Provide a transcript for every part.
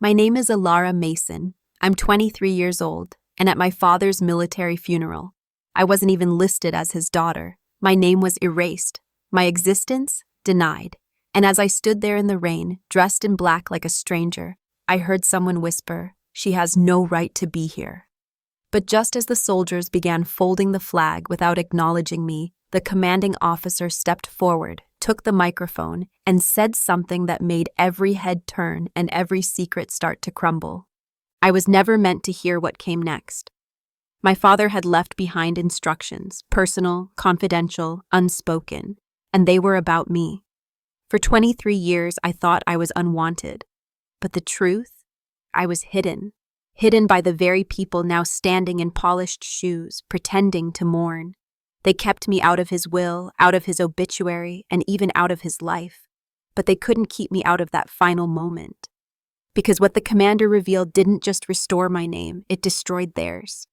My name is Alara Mason. I'm 23 years old, and at my father's military funeral, I wasn't even listed as his daughter. My name was erased, my existence denied. And as I stood there in the rain, dressed in black like a stranger, I heard someone whisper, "She has no right to be here." But just as the soldiers began folding the flag without acknowledging me, the commanding officer stepped forward, took the microphone, and said something that made every head turn and every secret start to crumble. I was never meant to hear what came next. My father had left behind instructions, personal, confidential, unspoken, and they were about me. For 23 years, I thought I was unwanted. But the truth? I was hidden by the very people now standing in polished shoes, pretending to mourn. They kept me out of his will, out of his obituary, and even out of his life. But they couldn't keep me out of that final moment. Because what the commander revealed didn't just restore my name, it destroyed theirs.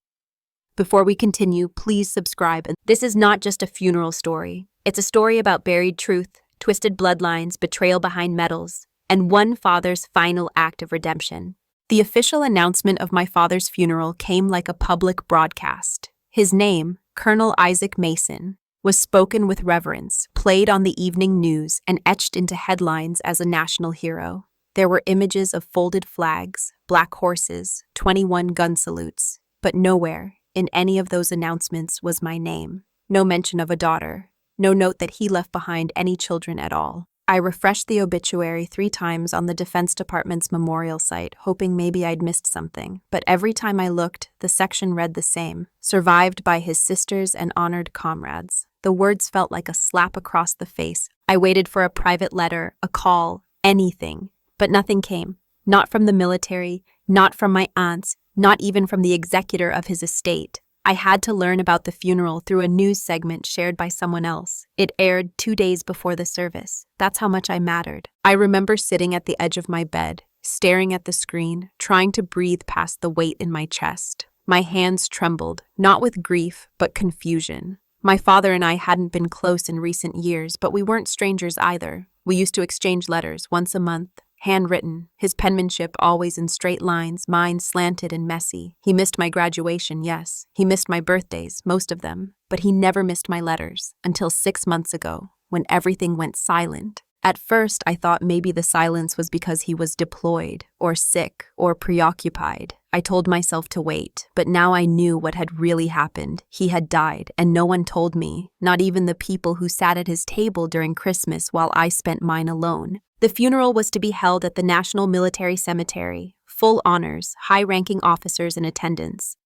Before we continue, please subscribe. This is not just a funeral story. It's a story about buried truth, twisted bloodlines, betrayal behind medals, and one father's final act of redemption. The official announcement of my father's funeral came like a public broadcast. His name, Colonel Isaac Mason, was spoken with reverence, played on the evening news, and etched into headlines as a national hero. There were images of folded flags, black horses, 21 gun salutes, but nowhere in any of those announcements was my name. No mention of a daughter, no note that he left behind any children at all. I refreshed the obituary 3 times on the Defense Department's memorial site, hoping maybe I'd missed something. But every time I looked, the section read the same: survived by his sisters and honored comrades. The words felt like a slap across the face. I waited for a private letter, a call, anything. But nothing came. Not from the military, not from my aunts, not even from the executor of his estate. I had to learn about the funeral through a news segment shared by someone else. It aired 2 days before the service. That's how much I mattered. I remember sitting at the edge of my bed, staring at the screen, trying to breathe past the weight in my chest. My hands trembled, not with grief, but confusion. My father and I hadn't been close in recent years, but we weren't strangers either. We used to exchange letters once a month. Handwritten, his penmanship always in straight lines, mine slanted and messy. He missed my graduation, yes. He missed my birthdays, most of them. But he never missed my letters, until 6 months ago, when everything went silent. At first, I thought maybe the silence was because he was deployed, or sick, or preoccupied. I told myself to wait, but now I knew what had really happened. He had died, and no one told me, not even the people who sat at his table during Christmas while I spent mine alone. The funeral was to be held at the National Military Cemetery, full honors, high-ranking officers in attendance.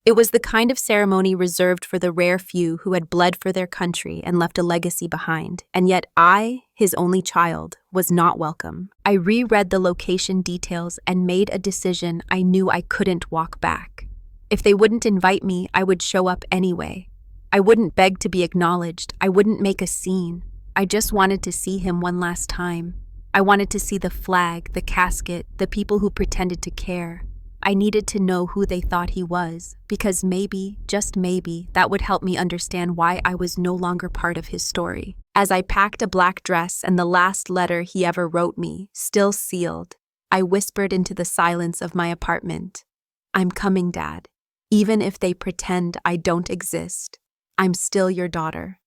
It was the kind of ceremony reserved for the rare few who had bled for their country and left a legacy behind, and yet I, his only child, was not welcome. I reread the location details and made a decision I knew I couldn't walk back. If they wouldn't invite me, I would show up anyway. I wouldn't beg to be acknowledged. I wouldn't make a scene. I just wanted to see him one last time. I wanted to see the flag, the casket, the people who pretended to care. I needed to know who they thought he was, because maybe, just maybe, that would help me understand why I was no longer part of his story. As I packed a black dress and the last letter he ever wrote me, still sealed, I whispered into the silence of my apartment, "I'm coming, Dad. Even if they pretend I don't exist, I'm still your daughter."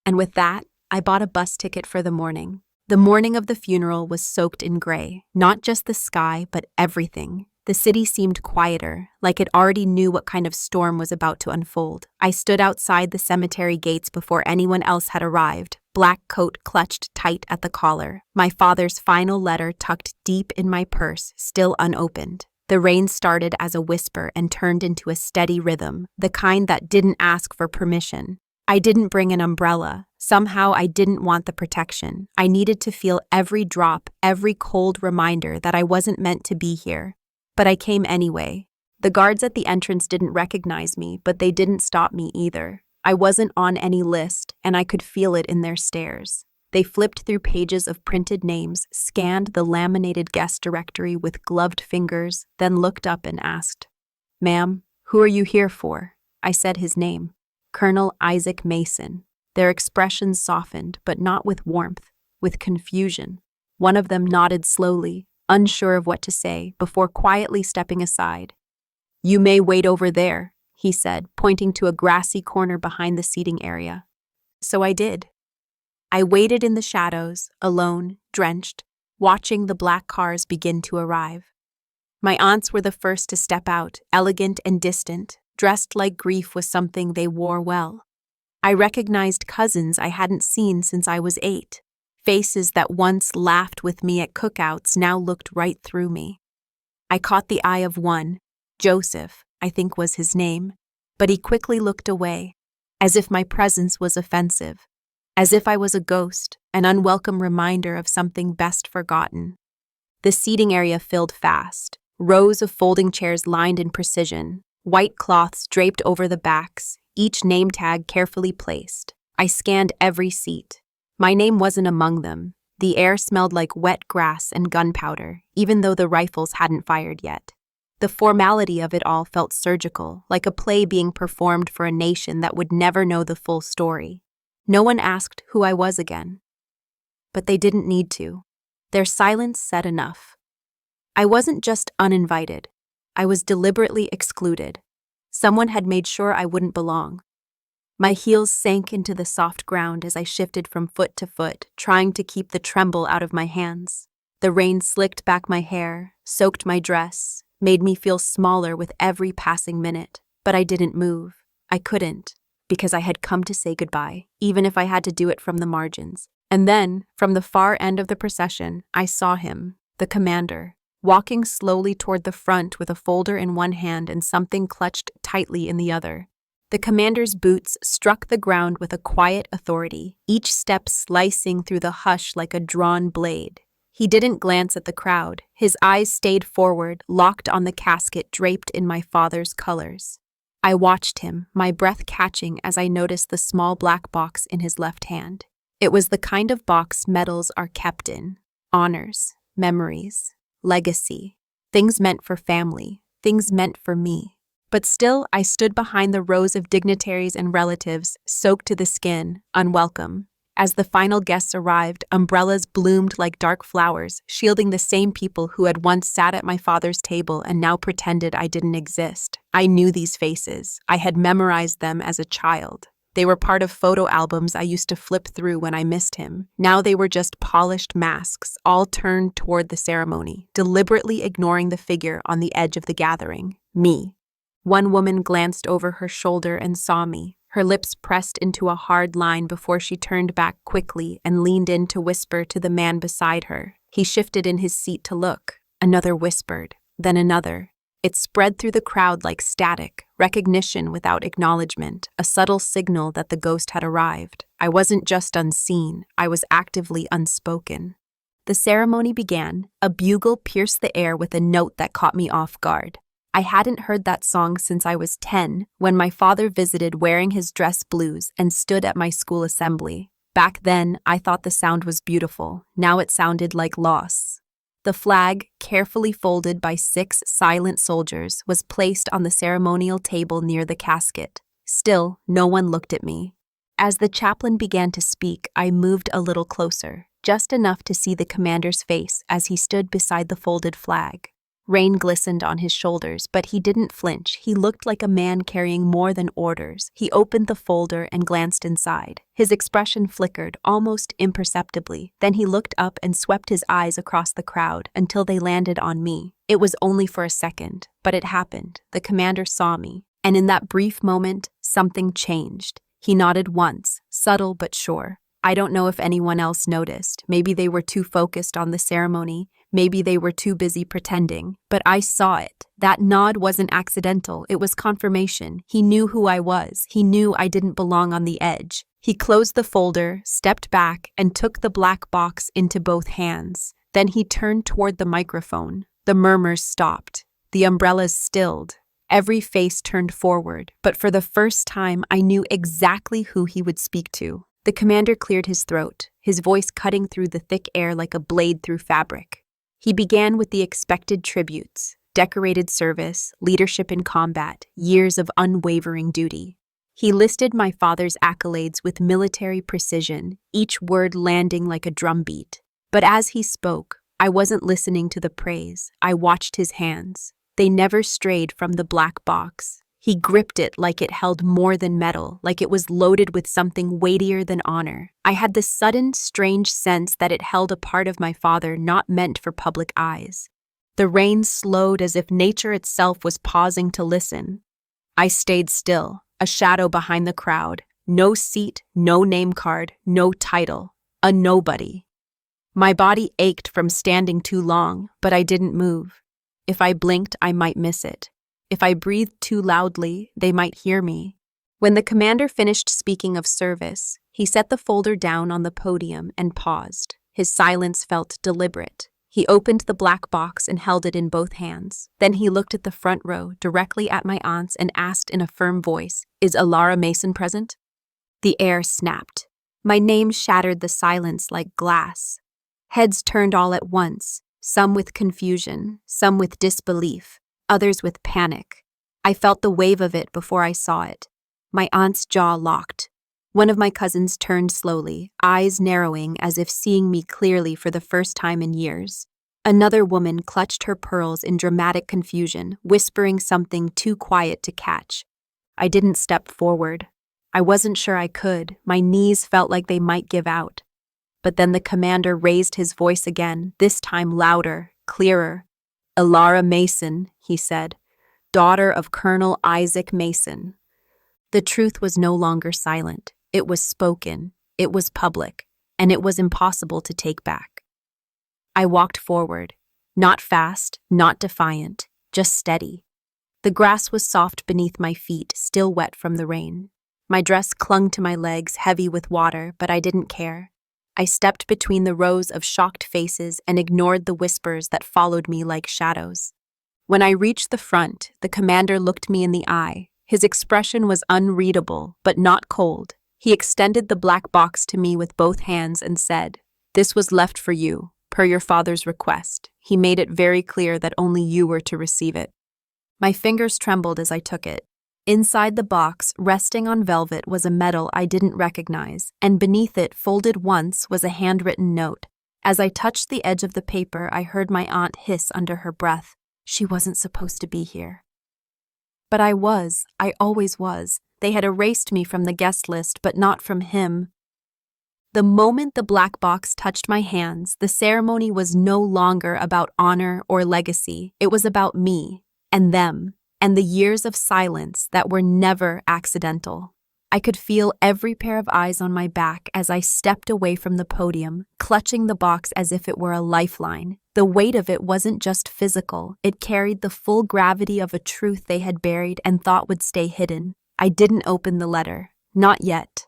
And with that, I bought a bus ticket for the morning. The morning of the funeral was soaked in gray, not just the sky, but everything. The city seemed quieter, like it already knew what kind of storm was about to unfold. I stood outside the cemetery gates before anyone else had arrived, black coat clutched tight at the collar, my father's final letter tucked deep in my purse, still unopened. The rain started as a whisper and turned into a steady rhythm, the kind that didn't ask for permission. I didn't bring an umbrella. Somehow I didn't want the protection. I needed to feel every drop, every cold reminder that I wasn't meant to be here. But I came anyway. The guards at the entrance didn't recognize me, but they didn't stop me either. I wasn't on any list, and I could feel it in their stares. They flipped through pages of printed names, scanned the laminated guest directory with gloved fingers, then looked up and asked, "Ma'am, who are you here for?" I said his name, Colonel Isaac Mason. Their expressions softened, but not with warmth, with confusion. One of them nodded slowly, unsure of what to say, before quietly stepping aside. "You may wait over there," he said, pointing to a grassy corner behind the seating area. So I did. I waited in the shadows, alone, drenched, watching the black cars begin to arrive. My aunts were the first to step out, elegant and distant, dressed like grief was something they wore well. I recognized cousins I hadn't seen since I was 8. Faces that once laughed with me at cookouts now looked right through me. I caught the eye of one, Joseph, I think was his name, but he quickly looked away, as if my presence was offensive, as if I was a ghost, an unwelcome reminder of something best forgotten. The seating area filled fast, rows of folding chairs lined in precision, white cloths draped over the backs, each name tag carefully placed. I scanned every seat. My name wasn't among them. The air smelled like wet grass and gunpowder, even though the rifles hadn't fired yet. The formality of it all felt surgical, like a play being performed for a nation that would never know the full story. No one asked who I was again. But they didn't need to. Their silence said enough. I wasn't just uninvited. I was deliberately excluded. Someone had made sure I wouldn't belong. My heels sank into the soft ground as I shifted from foot to foot, trying to keep the tremble out of my hands. The rain slicked back my hair, soaked my dress, made me feel smaller with every passing minute. But I didn't move. I couldn't, because I had come to say goodbye, even if I had to do it from the margins. And then, from the far end of the procession, I saw him, the commander, walking slowly toward the front with a folder in one hand and something clutched tightly in the other. The commander's boots struck the ground with a quiet authority, each step slicing through the hush like a drawn blade. He didn't glance at the crowd. His eyes stayed forward, locked on the casket draped in my father's colors. I watched him, my breath catching as I noticed the small black box in his left hand. It was the kind of box medals are kept in. Honors, memories, legacy, things meant for family, things meant for me. But still, I stood behind the rows of dignitaries and relatives, soaked to the skin, unwelcome. As the final guests arrived, umbrellas bloomed like dark flowers, shielding the same people who had once sat at my father's table and now pretended I didn't exist. I knew these faces. I had memorized them as a child. They were part of photo albums I used to flip through when I missed him. Now they were just polished masks, all turned toward the ceremony, deliberately ignoring the figure on the edge of the gathering, me. One woman glanced over her shoulder and saw me, her lips pressed into a hard line before she turned back quickly and leaned in to whisper to the man beside her. He shifted in his seat to look. Another whispered, then another. It spread through the crowd like static, recognition without acknowledgement, a subtle signal that the ghost had arrived. I wasn't just unseen, I was actively unspoken. The ceremony began. A bugle pierced the air with a note that caught me off guard. I hadn't heard that song since I was 10, when my father visited wearing his dress blues and stood at my school assembly. Back then, I thought the sound was beautiful. Now it sounded like loss. The flag, carefully folded by 6 silent soldiers, was placed on the ceremonial table near the casket. Still, no one looked at me. As the chaplain began to speak, I moved a little closer, just enough to see the commander's face as he stood beside the folded flag. Rain glistened on his shoulders, but he didn't flinch. He looked like a man carrying more than orders. He opened the folder and glanced inside. His expression flickered, almost imperceptibly. Then he looked up and swept his eyes across the crowd until they landed on me. It was only for a second, but it happened. The commander saw me, and in that brief moment, something changed. He nodded once, subtle but sure. I don't know if anyone else noticed. Maybe they were too focused on the ceremony. Maybe they were too busy pretending. But I saw it. That nod wasn't accidental. It was confirmation. He knew who I was. He knew I didn't belong on the edge. He closed the folder, stepped back, and took the black box into both hands. Then he turned toward the microphone. The murmurs stopped. The umbrellas stilled. Every face turned forward. But for the first time, I knew exactly who he would speak to. The commander cleared his throat, his voice cutting through the thick air like a blade through fabric. He began with the expected tributes: decorated service, leadership in combat, years of unwavering duty. He listed my father's accolades with military precision, each word landing like a drumbeat. But as he spoke, I wasn't listening to the praise. I watched his hands. They never strayed from the black box. He gripped it like it held more than metal, like it was loaded with something weightier than honor. I had this sudden, strange sense that it held a part of my father not meant for public eyes. The rain slowed as if nature itself was pausing to listen. I stayed still, a shadow behind the crowd. No seat, no name card, no title. A nobody. My body ached from standing too long, but I didn't move. If I blinked, I might miss it. If I breathed too loudly, they might hear me. When the commander finished speaking of service, he set the folder down on the podium and paused. His silence felt deliberate. He opened the black box and held it in both hands. Then he looked at the front row, directly at my aunts, and asked in a firm voice, "Is Alara Mason present?" The air snapped. My name shattered the silence like glass. Heads turned all at once, some with confusion, some with disbelief, others with panic. I felt the wave of it before I saw it. My aunt's jaw locked. One of my cousins turned slowly, eyes narrowing as if seeing me clearly for the first time in years. Another woman clutched her pearls in dramatic confusion, whispering something too quiet to catch. I didn't step forward. I wasn't sure I could. My knees felt like they might give out. But then the commander raised his voice again, this time louder, clearer. "Alara Mason," he said, "daughter of Colonel Isaac Mason." The truth was no longer silent. It was spoken, it was public, and it was impossible to take back. I walked forward, not fast, not defiant, just steady. The grass was soft beneath my feet, still wet from the rain. My dress clung to my legs, heavy with water, but I didn't care. I stepped between the rows of shocked faces and ignored the whispers that followed me like shadows. When I reached the front, the commander looked me in the eye. His expression was unreadable, but not cold. He extended the black box to me with both hands and said, "This was left for you, per your father's request." He made it very clear that only you were to receive it. My fingers trembled as I took it. Inside the box, resting on velvet, was a medal I didn't recognize, and beneath it, folded once, was a handwritten note. As I touched the edge of the paper, I heard my aunt hiss under her breath, "She wasn't supposed to be here." But I was. I always was. They had erased me from the guest list, but not from him. The moment the black box touched my hands, the ceremony was no longer about honor or legacy. It was about me and them. And the years of silence that were never accidental. I could feel every pair of eyes on my back as I stepped away from the podium, clutching the box as if it were a lifeline. The weight of it wasn't just physical, it carried the full gravity of a truth they had buried and thought would stay hidden. I didn't open the letter. Not yet.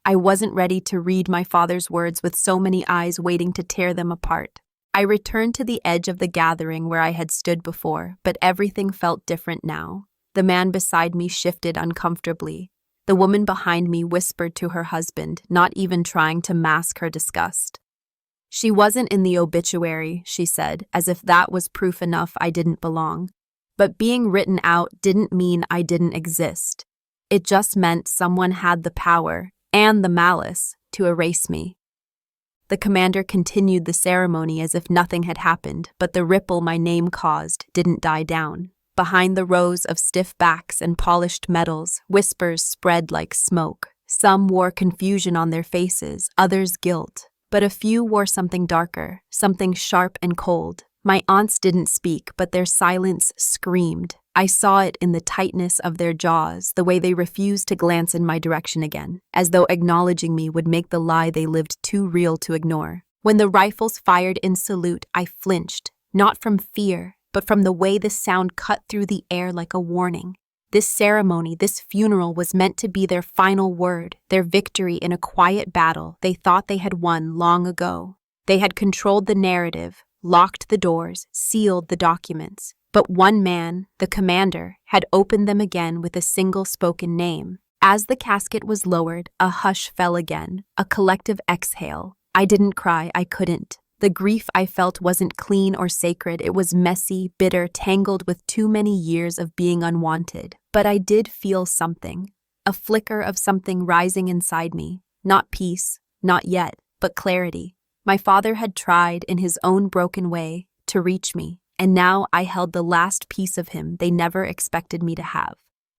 I wasn't ready to read my father's words with so many eyes waiting to tear them apart. I returned to the edge of the gathering where I had stood before, but everything felt different now. The man beside me shifted uncomfortably. The woman behind me whispered to her husband, not even trying to mask her disgust. "She wasn't in the obituary," she said, as if that was proof enough I didn't belong. But being written out didn't mean I didn't exist. It just meant someone had the power, and the malice, to erase me. The commander continued the ceremony as if nothing had happened, but the ripple my name caused didn't die down. Behind the rows of stiff backs and polished metals, whispers spread like smoke. Some wore confusion on their faces, others guilt. But a few wore something darker, something sharp and cold. My aunts didn't speak, but their silence screamed. I saw it in the tightness of their jaws, the way they refused to glance in my direction again, as though acknowledging me would make the lie they lived too real to ignore. When the rifles fired in salute, I flinched, not from fear, but from the way the sound cut through the air like a warning. This ceremony, this funeral, was meant to be their final word, their victory in a quiet battle they thought they had won long ago. They had controlled the narrative, locked the doors, sealed the documents. But one man, the commander, had opened them again with a single spoken name. As the casket was lowered, a hush fell again, a collective exhale. I didn't cry, I couldn't. The grief I felt wasn't clean or sacred. It was messy, bitter, tangled with too many years of being unwanted. But I did feel something, a flicker of something rising inside me. Not peace, not yet, but clarity. My father had tried, in his own broken way, to reach me, and now I held the last piece of him they never expected me to have.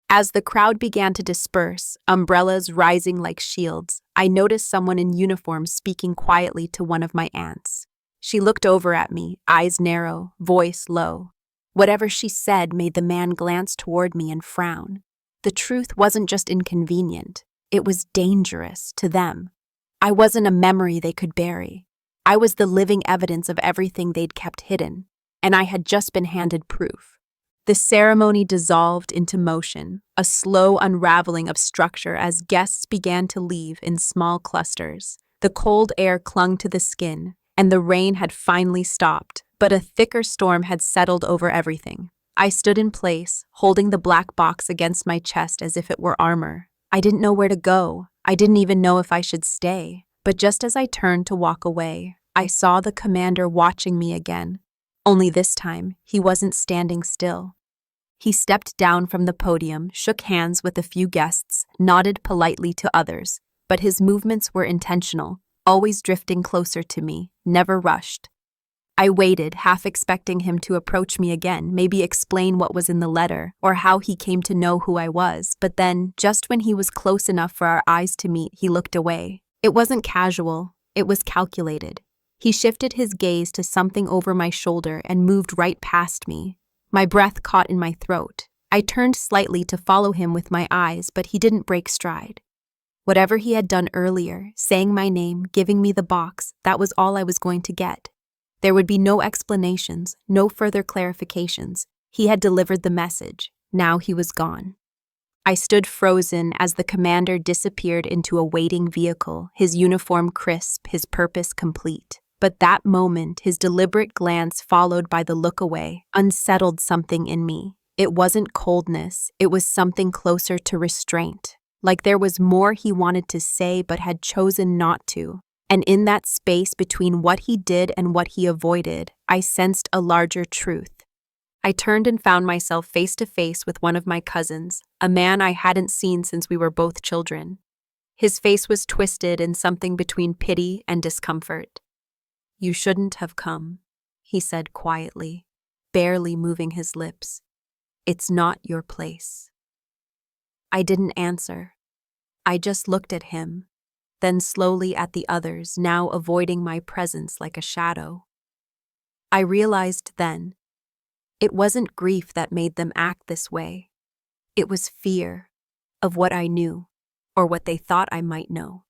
As the crowd began to disperse, umbrellas rising like shields, I noticed someone in uniform speaking quietly to one of my aunts. She looked over at me, eyes narrow, voice low. Whatever she said made the man glance toward me and frown. The truth wasn't just inconvenient, it was dangerous to them. I wasn't a memory they could bury. I was the living evidence of everything they'd kept hidden, and I had just been handed proof. The ceremony dissolved into motion, a slow unraveling of structure as guests began to leave in small clusters. The cold air clung to the skin, and the rain had finally stopped, but a thicker storm had settled over everything. I stood in place, holding the black box against my chest as if it were armor. I didn't know where to go. I didn't even know if I should stay. But just as I turned to walk away, I saw the commander watching me again. Only this time, he wasn't standing still. He stepped down from the podium, shook hands with a few guests, nodded politely to others, but his movements were intentional, always drifting closer to me, never rushed. I waited, half expecting him to approach me again, maybe explain what was in the letter, or how he came to know who I was, but then, just when he was close enough for our eyes to meet, he looked away. It wasn't casual, it was calculated. He shifted his gaze to something over my shoulder and moved right past me. My breath caught in my throat. I turned slightly to follow him with my eyes, but he didn't break stride. Whatever he had done earlier, saying my name, giving me the box, that was all I was going to get. There would be no explanations, no further clarifications. He had delivered the message. Now he was gone. I stood frozen as the commander disappeared into a waiting vehicle, his uniform crisp, his purpose complete. But that moment, his deliberate glance followed by the look away, unsettled something in me. It wasn't coldness, it was something closer to restraint. Like there was more he wanted to say but had chosen not to. And in that space between what he did and what he avoided, I sensed a larger truth. I turned and found myself face to face with one of my cousins, a man I hadn't seen since we were both children. His face was twisted in something between pity and discomfort. "You shouldn't have come," he said quietly, barely moving his lips. "It's not your place." I didn't answer. I just looked at him, then slowly at the others, now avoiding my presence like a shadow. I realized then, it wasn't grief that made them act this way. It was fear of what I knew, or what they thought I might know.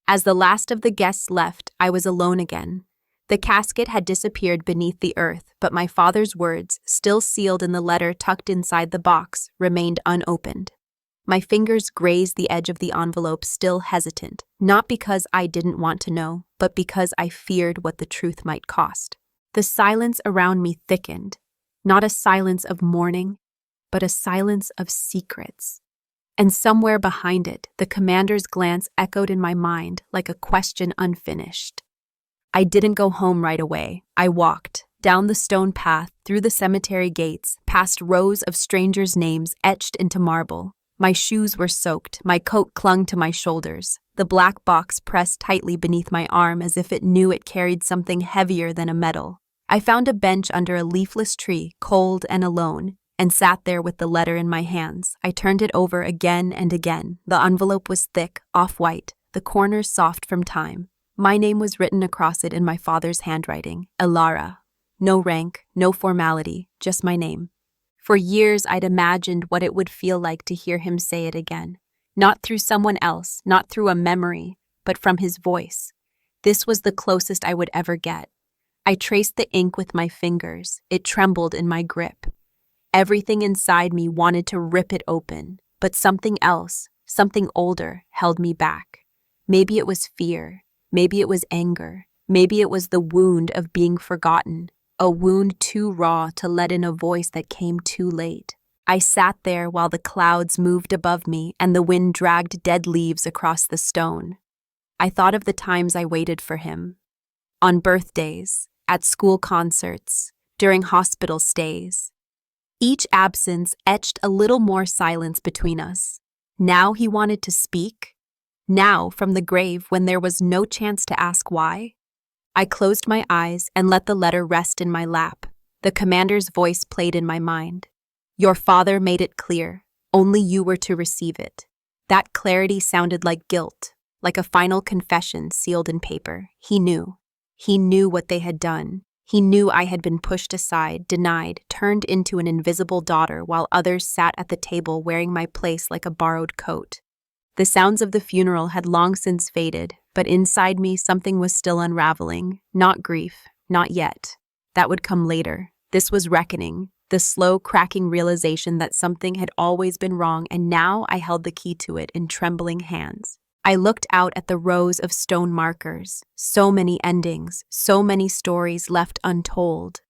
As the last of the guests left, I was alone again. The casket had disappeared beneath the earth, but my father's words, still sealed in the letter tucked inside the box, remained unopened. My fingers grazed the edge of the envelope, still hesitant, not because I didn't want to know, but because I feared what the truth might cost. The silence around me thickened, not a silence of mourning, but a silence of secrets. And somewhere behind it, the commander's glance echoed in my mind like a question unfinished. I didn't go home right away. I walked down the stone path, through the cemetery gates, past rows of strangers' names etched into marble. My shoes were soaked, my coat clung to my shoulders, the black box pressed tightly beneath my arm as if it knew it carried something heavier than a medal. I found a bench under a leafless tree, cold and alone, and sat there with the letter in my hands. I turned it over again and again. The envelope was thick, off-white, the corners soft from time. My name was written across it in my father's handwriting, Elara. No rank, no formality, just my name. For years I'd imagined what it would feel like to hear him say it again. Not through someone else, not through a memory, but from his voice. This was the closest I would ever get. I traced the ink with my fingers. It trembled in my grip. Everything inside me wanted to rip it open, but something else, something older, held me back. Maybe it was fear, maybe it was anger, maybe it was the wound of being forgotten, a wound too raw to let in a voice that came too late. I sat there while the clouds moved above me and the wind dragged dead leaves across the stone. I thought of the times I waited for him. On birthdays, at school concerts, during hospital stays. Each absence etched a little more silence between us. Now he wanted to speak, Now, from the grave when there was no chance to ask why? I closed my eyes and let the letter rest in my lap. The commander's voice played in my mind. Your father made it clear. Only you were to receive it. That clarity sounded like guilt, like a final confession sealed in paper. He knew. He knew what they had done. He knew I had been pushed aside, denied, turned into an invisible daughter while others sat at the table wearing my place like a borrowed coat. The sounds of the funeral had long since faded, but inside me something was still unraveling. Not grief, not yet. That would come later. This was reckoning, the slow, cracking realization that something had always been wrong, and now I held the key to it in trembling hands. I looked out at the rows of stone markers, so many endings, so many stories left untold.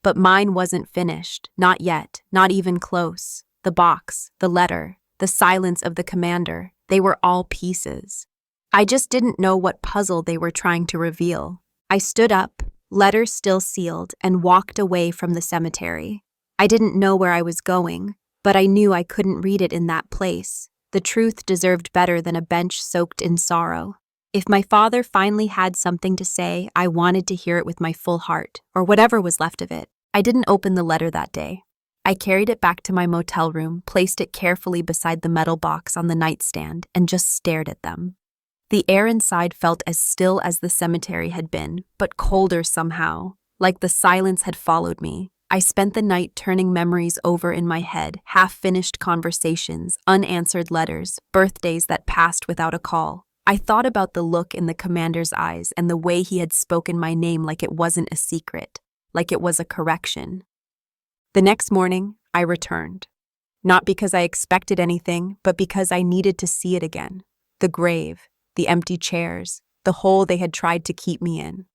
But mine wasn't finished, not yet, not even close. The box, the letter, the silence of the commander, they were all pieces. I just didn't know what puzzle they were trying to reveal. I stood up, letter still sealed, and walked away from the cemetery. I didn't know where I was going, but I knew I couldn't read it in that place. The truth deserved better than a bench soaked in sorrow. If my father finally had something to say, I wanted to hear it with my full heart, or whatever was left of it. I didn't open the letter that day. I carried it back to my motel room, placed it carefully beside the metal box on the nightstand, and just stared at them. The air inside felt as still as the cemetery had been, but colder somehow, like the silence had followed me. I spent the night turning memories over in my head, half-finished conversations, unanswered letters, birthdays that passed without a call. I thought about the look in the commander's eyes and the way he had spoken my name like it wasn't a secret, like it was a correction. The next morning, I returned. Not because I expected anything, but because I needed to see it again. The grave, the empty chairs, the hole they had tried to keep me in.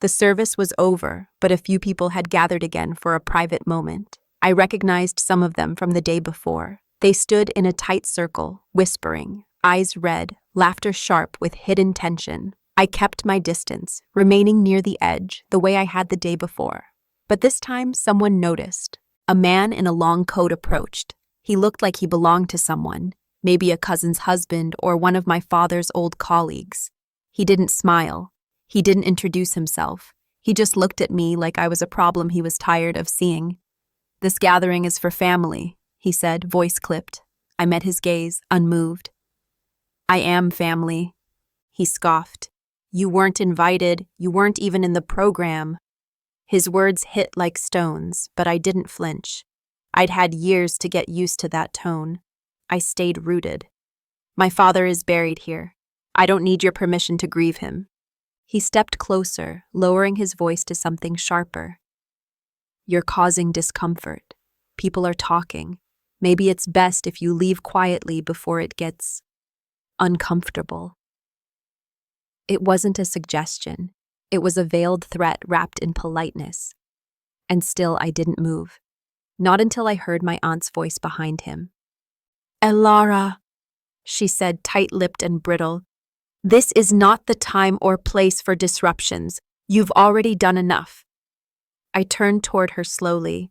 The service was over, but a few people had gathered again for a private moment. I recognized some of them from the day before. They stood in a tight circle, whispering, eyes red, laughter sharp with hidden tension. I kept my distance, remaining near the edge, the way I had the day before. But this time, someone noticed. A man in a long coat approached. He looked like he belonged to someone, maybe a cousin's husband or one of my father's old colleagues. He didn't smile. He didn't introduce himself. He just looked at me like I was a problem he was tired of seeing. "This gathering is for family," he said, voice clipped. I met his gaze, unmoved. "I am family," he scoffed. "You weren't invited. You weren't even in the program." His words hit like stones, but I didn't flinch. I'd had years to get used to that tone. I stayed rooted. "My father is buried here. I don't need your permission to grieve him." He stepped closer, lowering his voice to something sharper. "You're causing discomfort. People are talking. Maybe it's best if you leave quietly before it gets uncomfortable." It wasn't a suggestion. It was a veiled threat wrapped in politeness. And still I didn't move. Not until I heard my aunt's voice behind him. "Elara," she said, tight-lipped and brittle. "This is not the time or place for disruptions. You've already done enough." I turned toward her slowly.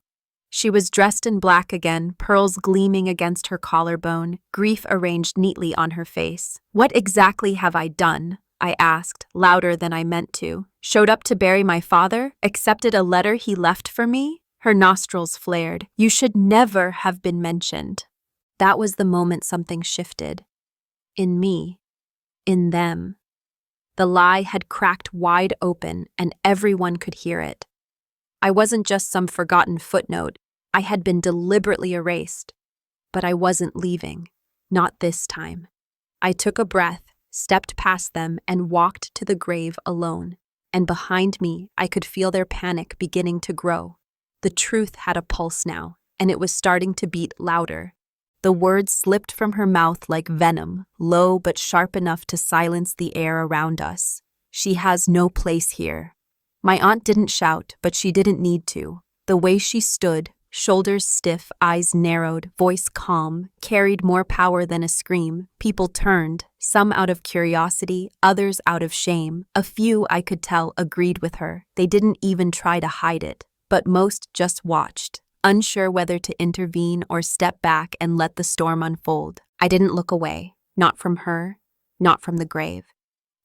She was dressed in black again, pearls gleaming against her collarbone, grief arranged neatly on her face. "What exactly have I done?" I asked, louder than I meant to. "Showed up to bury my father? Accepted a letter he left for me?" Her nostrils flared. "You should never have been mentioned." That was the moment something shifted. In me. In them. The lie had cracked wide open, and everyone could hear it. I wasn't just some forgotten footnote. I had been deliberately erased. But I wasn't leaving. Not this time. I took a breath, stepped past them, and walked to the grave alone. And behind me, I could feel their panic beginning to grow. The truth had a pulse now, and it was starting to beat louder. The words slipped from her mouth like venom, low but sharp enough to silence the air around us. "She has no place here." My aunt didn't shout, but she didn't need to. The way she stood, shoulders stiff, eyes narrowed, voice calm, carried more power than a scream. People turned, some out of curiosity, others out of shame. A few, I could tell, agreed with her. They didn't even try to hide it, but most just watched, unsure whether to intervene or step back and let the storm unfold. I didn't look away, not from her, not from the grave.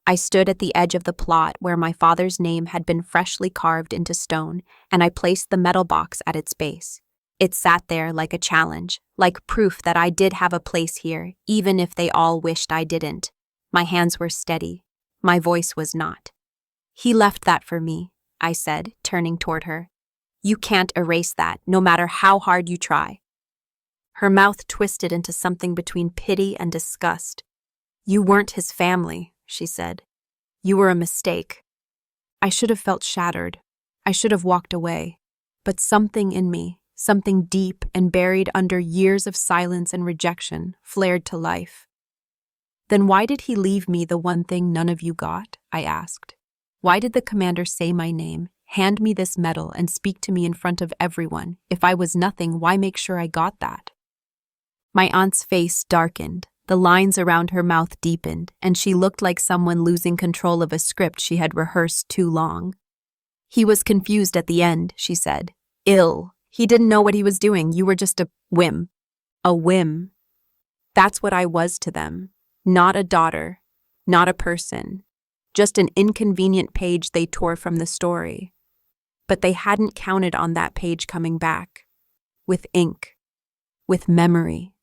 I stood at the edge of the plot where my father's name had been freshly carved into stone, and I placed the metal box at its base. It sat there like a challenge, like proof that I did have a place here, even if they all wished I didn't. My hands were steady. My voice was not. "He left that for me," I said, turning toward her. "You can't erase that, no matter how hard you try." Her mouth twisted into something between pity and disgust. "You weren't his family," she said. "You were a mistake." I should have felt shattered. I should have walked away. But something in me, something deep and buried under years of silence and rejection, flared to life. "Then why did he leave me the one thing none of you got?" I asked. "Why did the commander say my name, hand me this medal, and speak to me in front of everyone? If I was nothing, why make sure I got that?" My aunt's face darkened. The lines around her mouth deepened, and she looked like someone losing control of a script she had rehearsed too long. "He was confused at the end," she said. "Ill. He didn't know what he was doing. You were just a whim." A whim. That's what I was to them. Not a daughter. Not a person. Just an inconvenient page they tore from the story. But they hadn't counted on that page coming back. With ink. With memory.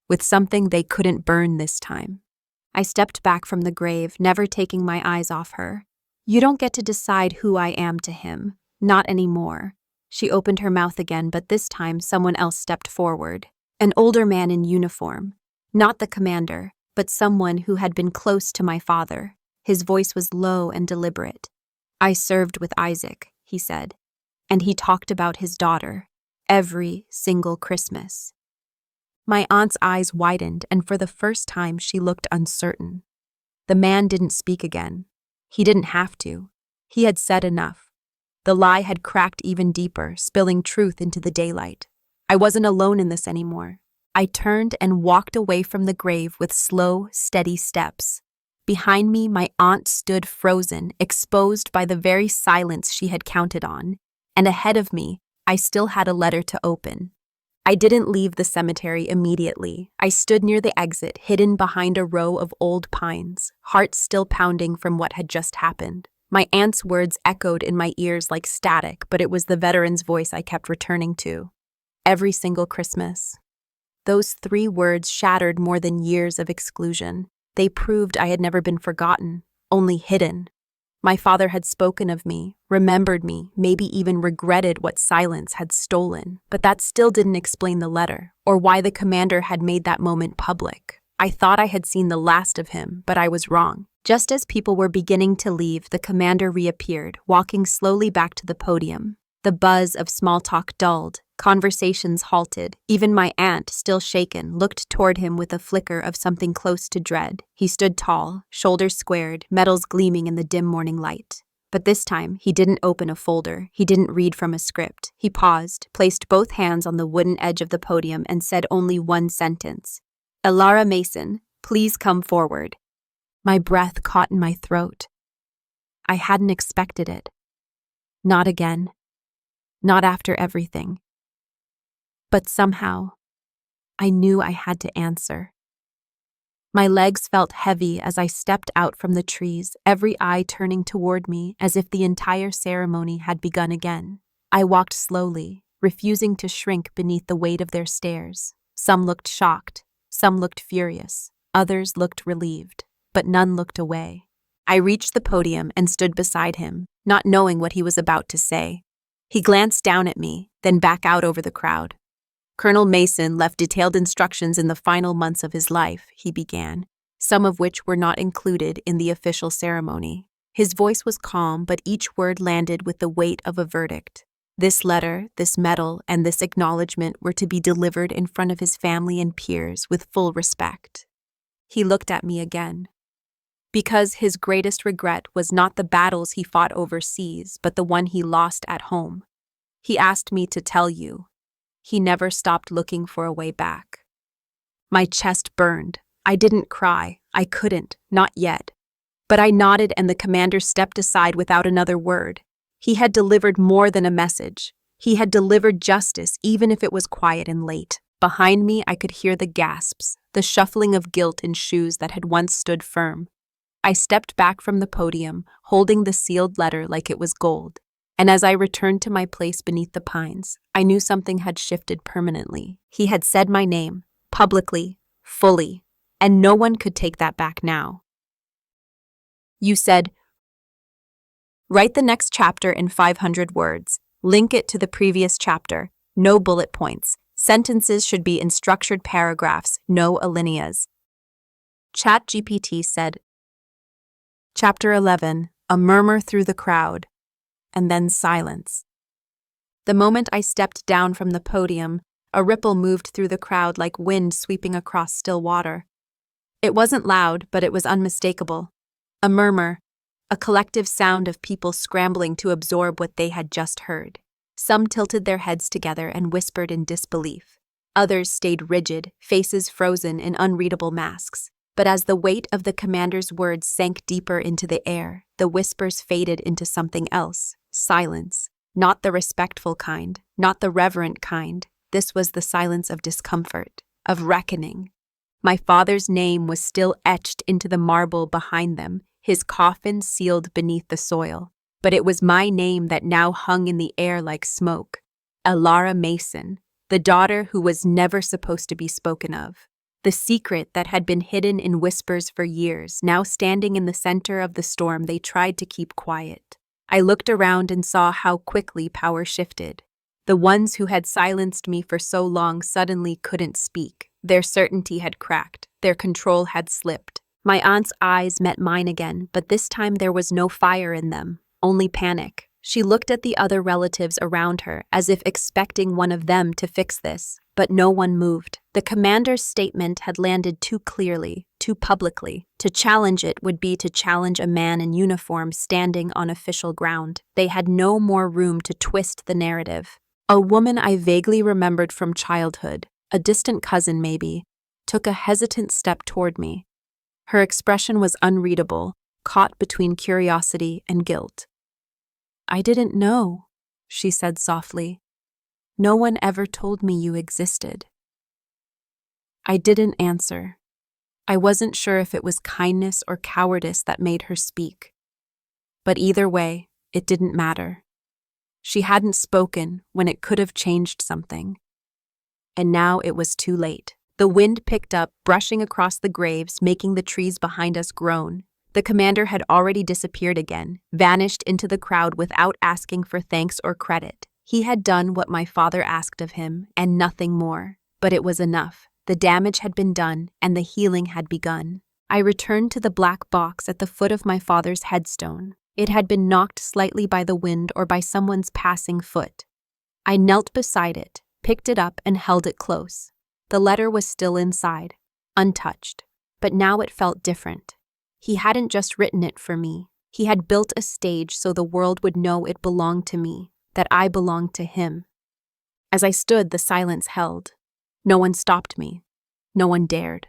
With something they couldn't burn this time. I stepped back from the grave, never taking my eyes off her. "You don't get to decide who I am to him. Not anymore." She opened her mouth again, but this time someone else stepped forward. An older man in uniform. Not the commander, but someone who had been close to my father. His voice was low and deliberate. "I served with Isaac," he said, "and he talked about his daughter every single Christmas." My aunt's eyes widened, and for the first time she looked uncertain. The man didn't speak again. He didn't have to. He had said enough. The lie had cracked even deeper, spilling truth into the daylight. I wasn't alone in this anymore. I turned and walked away from the grave with slow, steady steps. Behind me, my aunt stood frozen, exposed by the very silence she had counted on. And ahead of me, I still had a letter to open. I didn't leave the cemetery immediately. I stood near the exit, hidden behind a row of old pines, heart still pounding from what had just happened. My aunt's words echoed in my ears like static, but it was the veteran's voice I kept returning to. Every single Christmas. Those 3 words shattered more than years of exclusion. They proved I had never been forgotten, only hidden. My father had spoken of me, remembered me, maybe even regretted what silence had stolen, but that still didn't explain the letter, or why the commander had made that moment public. I thought I had seen the last of him, but I was wrong. Just as people were beginning to leave, the commander reappeared, walking slowly back to the podium. The buzz of small talk dulled, conversations halted. Even my aunt, still shaken, looked toward him with a flicker of something close to dread. He stood tall, shoulders squared, medals gleaming in the dim morning light. But this time, he didn't open a folder. He didn't read from a script. He paused, placed both hands on the wooden edge of the podium, and said only one sentence. "Elara Mason, please come forward." My breath caught in my throat. I hadn't expected it. Not again. Not after everything. But somehow, I knew I had to answer. My legs felt heavy as I stepped out from the trees, every eye turning toward me as if the entire ceremony had begun again. I walked slowly, refusing to shrink beneath the weight of their stares. Some looked shocked, some looked furious, others looked relieved, but none looked away. I reached the podium and stood beside him, not knowing what he was about to say. He glanced down at me, then back out over the crowd. "Colonel Mason left detailed instructions in the final months of his life," he began, some of which were not included in the official ceremony. His voice was calm, but each word landed with the weight of a verdict. This letter, this medal, and this acknowledgement were to be delivered in front of his family and peers with full respect. He looked at me again. Because his greatest regret was not the battles he fought overseas, but the one he lost at home. He asked me to tell you. He never stopped looking for a way back. My chest burned. I didn't cry. I couldn't, not yet. But I nodded, and the commander stepped aside without another word. He had delivered more than a message. He had delivered justice, even if it was quiet and late. Behind me, I could hear the gasps, the shuffling of guilt in shoes that had once stood firm. I stepped back from the podium, holding the sealed letter like it was gold. And as I returned to my place beneath the pines, I knew something had shifted permanently. He had said my name, publicly, fully, and no one could take that back now. You said, write the next chapter in 500 words. Link it to the previous chapter. No bullet points. Sentences should be in structured paragraphs, no alineas. ChatGPT said, Chapter 11, a murmur through the crowd, and then silence. The moment I stepped down from the podium, a ripple moved through the crowd like wind sweeping across still water. It wasn't loud, but it was unmistakable. A murmur, a collective sound of people scrambling to absorb what they had just heard. Some tilted their heads together and whispered in disbelief. Others stayed rigid, faces frozen in unreadable masks. But as the weight of the commander's words sank deeper into the air, the whispers faded into something else. Silence. Not the respectful kind, not the reverent kind. This was the silence of discomfort, of reckoning. My father's name was still etched into the marble behind them, his coffin sealed beneath the soil. But it was my name that now hung in the air like smoke. Elara Mason, the daughter who was never supposed to be spoken of. The secret that had been hidden in whispers for years, now standing in the center of the storm they tried to keep quiet. I looked around and saw how quickly power shifted. The ones who had silenced me for so long suddenly couldn't speak. Their certainty had cracked. Their control had slipped. My aunt's eyes met mine again, but this time there was no fire in them, only panic. She looked at the other relatives around her, as if expecting one of them to fix this, but no one moved. The commander's statement had landed too clearly, too publicly. To challenge it would be to challenge a man in uniform standing on official ground. They had no more room to twist the narrative. A woman I vaguely remembered from childhood, a distant cousin maybe, took a hesitant step toward me. Her expression was unreadable, caught between curiosity and guilt. I didn't know, she said softly. No one ever told me you existed. I didn't answer. I wasn't sure if it was kindness or cowardice that made her speak. But either way, it didn't matter. She hadn't spoken when it could have changed something. And now it was too late. The wind picked up, brushing across the graves, making the trees behind us groan. The commander had already disappeared again, vanished into the crowd without asking for thanks or credit. He had done what my father asked of him, and nothing more. But it was enough. The damage had been done, and the healing had begun. I returned to the black box at the foot of my father's headstone. It had been knocked slightly by the wind or by someone's passing foot. I knelt beside it, picked it up, and held it close. The letter was still inside, untouched. But now it felt different. He hadn't just written it for me. He had built a stage so the world would know it belonged to me, that I belonged to him. As I stood, the silence held. No one stopped me. No one dared.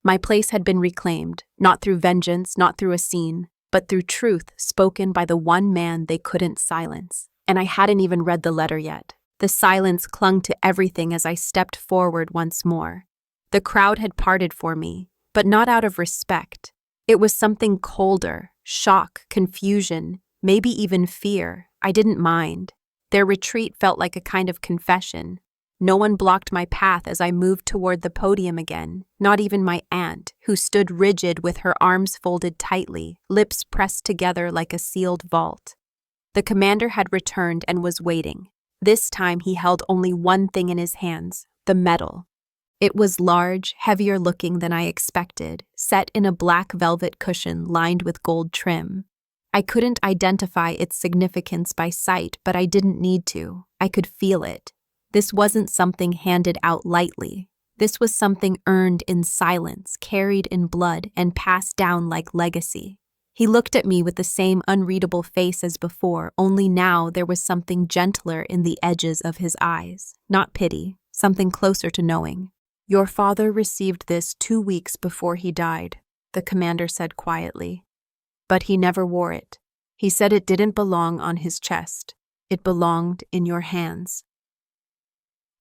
My place had been reclaimed, not through vengeance, not through a scene, but through truth spoken by the one man they couldn't silence. And I hadn't even read the letter yet. The silence clung to everything as I stepped forward once more. The crowd had parted for me, but not out of respect. It was something colder, shock, confusion, maybe even fear. I didn't mind. Their retreat felt like a kind of confession. No one blocked my path as I moved toward the podium again, not even my aunt, who stood rigid with her arms folded tightly, lips pressed together like a sealed vault. The commander had returned and was waiting. This time he held only one thing in his hands, the medal. It was large, heavier looking than I expected, set in a black velvet cushion lined with gold trim. I couldn't identify its significance by sight, but I didn't need to. I could feel it. This wasn't something handed out lightly. This was something earned in silence, carried in blood, and passed down like legacy. He looked at me with the same unreadable face as before, only now there was something gentler in the edges of his eyes. Not pity, something closer to knowing. Your father received this 2 weeks before he died, the commander said quietly. But he never wore it. He said it didn't belong on his chest. It belonged in your hands.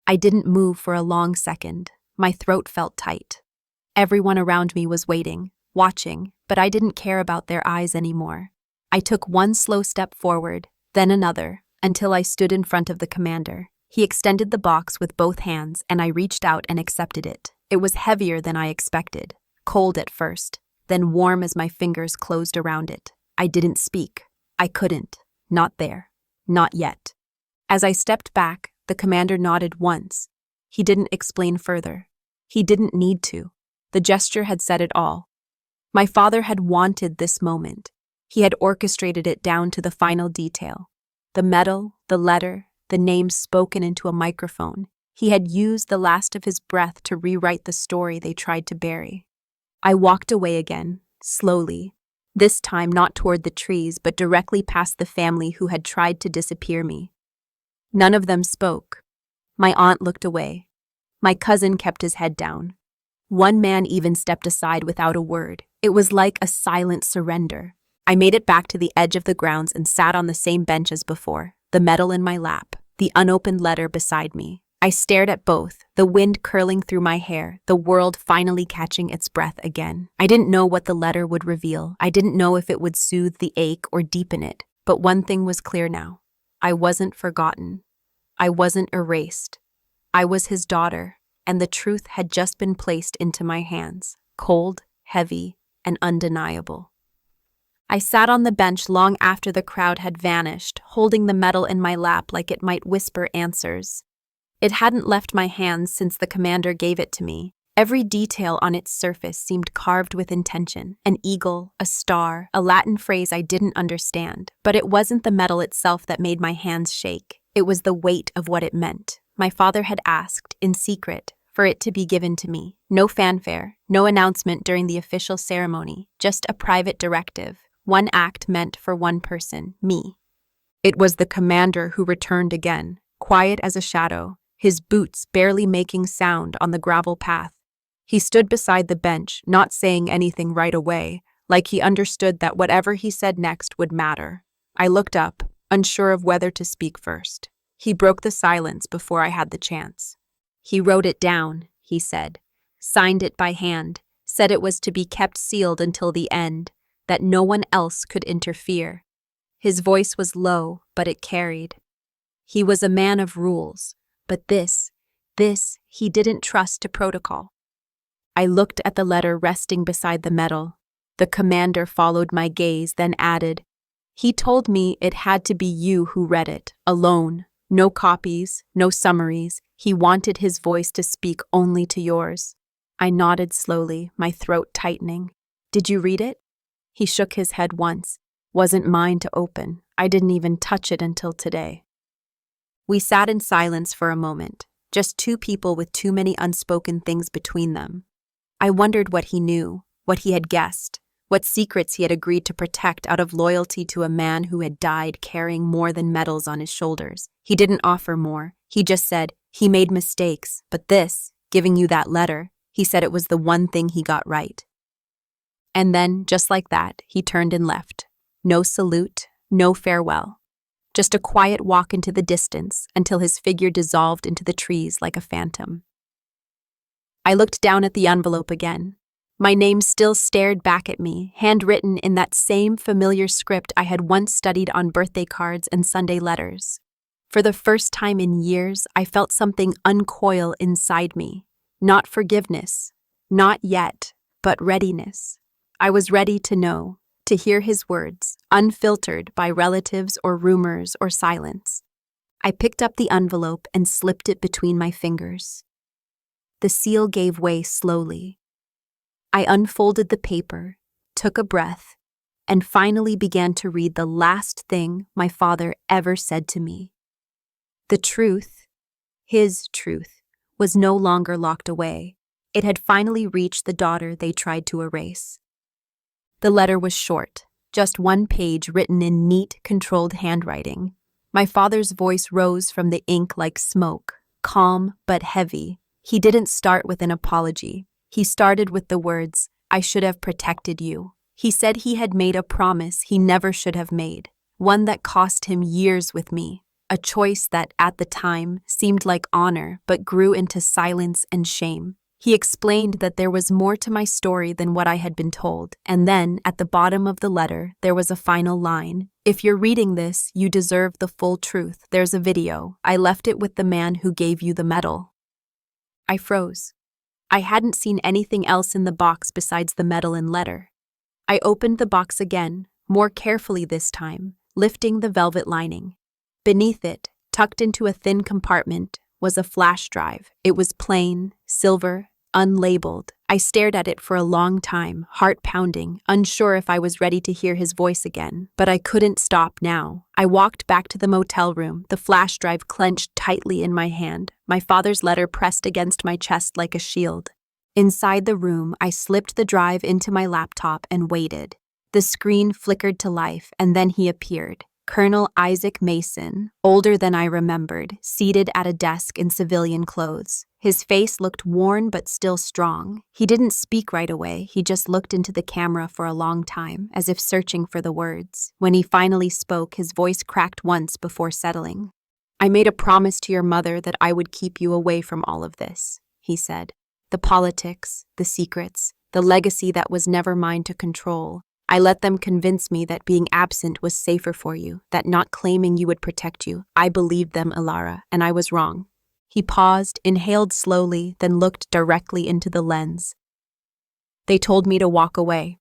I didn't move for a long second. My throat felt tight. Everyone around me was waiting, watching, but I didn't care about their eyes anymore. I took one slow step forward, then another, until I stood in front of the commander. He extended the box with both hands, and I reached out and accepted it. It was heavier than I expected, cold at first, then warm as my fingers closed around it. I didn't speak. I couldn't. Not there. Not yet. As I stepped back, the commander nodded once. He didn't explain further. He didn't need to. The gesture had said it all. My father had wanted this moment. He had orchestrated it down to the final detail. The medal, the letter, the name spoken into a microphone. He had used the last of his breath to rewrite the story they tried to bury. I walked away again, slowly. This time not toward the trees, but directly past the family who had tried to disappear me. None of them spoke. My aunt looked away. My cousin kept his head down. One man even stepped aside without a word. It was like a silent surrender. I made it back to the edge of the grounds and sat on the same bench as before, the medal in my lap, the unopened letter beside me. I stared at both, the wind curling through my hair, the world finally catching its breath again. I didn't know what the letter would reveal. I didn't know if it would soothe the ache or deepen it. But one thing was clear now. I wasn't forgotten. I wasn't erased. I was his daughter, and the truth had just been placed into my hands, cold, heavy, and undeniable. I sat on the bench long after the crowd had vanished, holding the medal in my lap like it might whisper answers. It hadn't left my hands since the commander gave it to me. Every detail on its surface seemed carved with intention. An eagle, a star, a Latin phrase I didn't understand. But it wasn't the medal itself that made my hands shake. It was the weight of what it meant. My father had asked, in secret, for it to be given to me. No fanfare, no announcement during the official ceremony, just a private directive. One act meant for one person, me. It was the commander who returned again, quiet as a shadow, his boots barely making sound on the gravel path. He stood beside the bench, not saying anything right away, like he understood that whatever he said next would matter. I looked up, unsure of whether to speak first. He broke the silence before I had the chance. He wrote it down, he said, signed it by hand, said it was to be kept sealed until the end, that no one else could interfere. His voice was low, but it carried. He was a man of rules, but this, he didn't trust to protocol. I looked at the letter resting beside the medal. The commander followed my gaze, then added, "He told me it had to be you who read it, alone. No copies, no summaries. He wanted his voice to speak only to yours." I nodded slowly, my throat tightening. "Did you read it?" He shook his head once. Wasn't mine to open. I didn't even touch it until today. We sat in silence for a moment, just two people with too many unspoken things between them. I wondered what he knew, what he had guessed, what secrets he had agreed to protect out of loyalty to a man who had died carrying more than medals on his shoulders. He didn't offer more. He just said, he made mistakes, but this, giving you that letter, he said it was the one thing he got right. And then, just like that, he turned and left. No salute, no farewell. Just a quiet walk into the distance until his figure dissolved into the trees like a phantom. I looked down at the envelope again. My name still stared back at me, handwritten in that same familiar script I had once studied on birthday cards and Sunday letters. For the first time in years, I felt something uncoil inside me. Not forgiveness, not yet, but readiness. I was ready to know, to hear his words, unfiltered by relatives or rumors or silence. I picked up the envelope and slipped it between my fingers. The seal gave way slowly. I unfolded the paper, took a breath, and finally began to read the last thing my father ever said to me. The truth, his truth, was no longer locked away. It had finally reached the daughter they tried to erase. The letter was short, just one page written in neat, controlled handwriting. My father's voice rose from the ink like smoke, calm but heavy. He didn't start with an apology. He started with the words, "I should have protected you." He said he had made a promise he never should have made, one that cost him years with me, a choice that, at the time, seemed like honor but grew into silence and shame. He explained that there was more to my story than what I had been told, and then, at the bottom of the letter, there was a final line. If you're reading this, you deserve the full truth. There's a video. I left it with the man who gave you the medal. I froze. I hadn't seen anything else in the box besides the medal and letter. I opened the box again, more carefully this time, lifting the velvet lining. Beneath it, tucked into a thin compartment, was a flash drive. It was plain, silver, unlabeled. I stared at it for a long time, heart pounding, unsure if I was ready to hear his voice again. But I couldn't stop now. I walked back to the motel room, the flash drive clenched tightly in my hand, my father's letter pressed against my chest like a shield. Inside the room, I slipped the drive into my laptop and waited. The screen flickered to life, and then he appeared. Colonel Isaac Mason, older than I remembered, seated at a desk in civilian clothes. His face looked worn but still strong. He didn't speak right away, he just looked into the camera for a long time, as if searching for the words. When he finally spoke, his voice cracked once before settling. I made a promise to your mother that I would keep you away from all of this, he said. The politics, the secrets, the legacy that was never mine to control. I let them convince me that being absent was safer for you, that not claiming you would protect you. I believed them, Ilara, and I was wrong. He paused, inhaled slowly, then looked directly into the lens. They told me to walk away.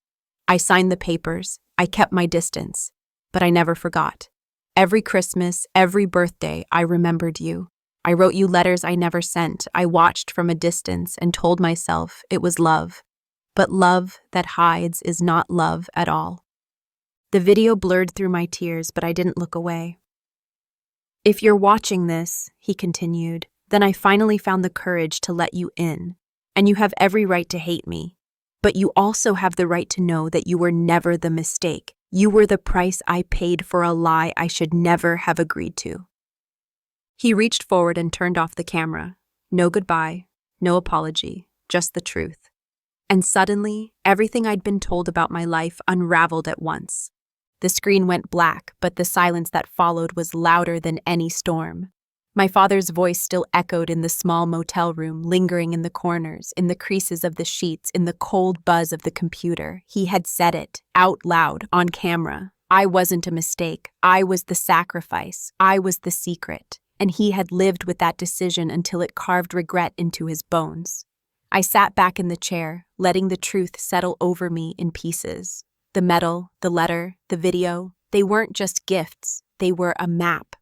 I signed the papers. I kept my distance. But I never forgot. Every Christmas, every birthday, I remembered you. I wrote you letters I never sent. I watched from a distance and told myself it was love. But love that hides is not love at all. The video blurred through my tears, but I didn't look away. If you're watching this, he continued, then I finally found the courage to let you in, and you have every right to hate me. But you also have the right to know that you were never the mistake. You were the price I paid for a lie I should never have agreed to. He reached forward and turned off the camera. No goodbye, no apology, just the truth. And suddenly, everything I'd been told about my life unraveled at once. The screen went black, but the silence that followed was louder than any storm. My father's voice still echoed in the small motel room, lingering in the corners, in the creases of the sheets, in the cold buzz of the computer. He had said it, out loud, on camera. I wasn't a mistake. I was the sacrifice. I was the secret. And he had lived with that decision until it carved regret into his bones. I sat back in the chair, letting the truth settle over me in pieces. The medal, the letter, the video, they weren't just gifts. They were a map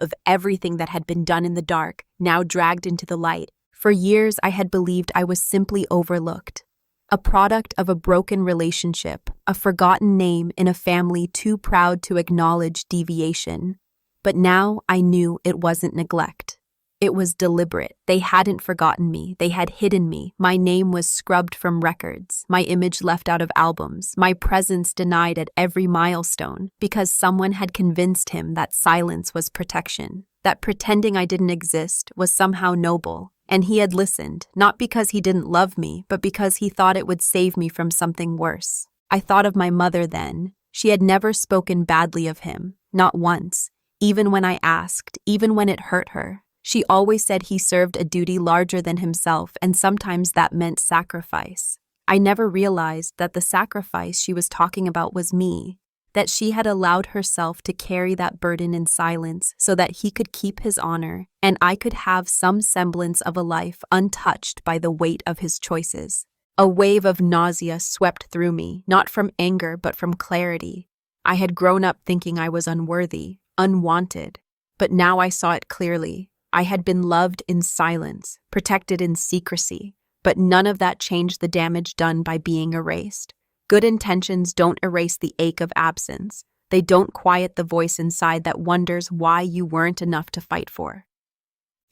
of everything that had been done in the dark, now dragged into the light. For years, I had believed I was simply overlooked. A product of a broken relationship, a forgotten name in a family too proud to acknowledge deviation. But now I knew it wasn't neglect. It was deliberate. They hadn't forgotten me. They had hidden me. My name was scrubbed from records, my image left out of albums, my presence denied at every milestone, because someone had convinced him that silence was protection, that pretending I didn't exist was somehow noble. And he had listened, not because he didn't love me, but because he thought it would save me from something worse. I thought of my mother then. She had never spoken badly of him, not once, even when I asked, even when it hurt her. She always said he served a duty larger than himself, and sometimes that meant sacrifice. I never realized that the sacrifice she was talking about was me, that she had allowed herself to carry that burden in silence so that he could keep his honor, and I could have some semblance of a life untouched by the weight of his choices. A wave of nausea swept through me, not from anger but from clarity. I had grown up thinking I was unworthy, unwanted, but now I saw it clearly. I had been loved in silence, protected in secrecy, but none of that changed the damage done by being erased. Good intentions don't erase the ache of absence. They don't quiet the voice inside that wonders why you weren't enough to fight for.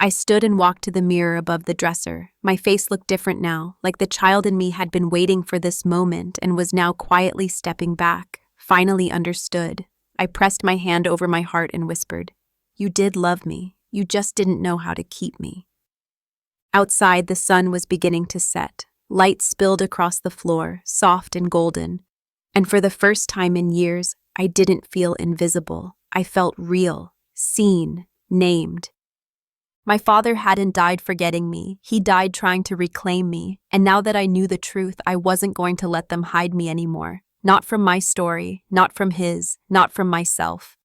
I stood and walked to the mirror above the dresser. My face looked different now, like the child in me had been waiting for this moment and was now quietly stepping back, finally understood. I pressed my hand over my heart and whispered, "You did love me. You just didn't know how to keep me." Outside, the sun was beginning to set. Light spilled across the floor, soft and golden. And for the first time in years, I didn't feel invisible. I felt real, seen, named. My father hadn't died forgetting me, he died trying to reclaim me, and now that I knew the truth, I wasn't going to let them hide me anymore. Not from my story, not from his, not from myself.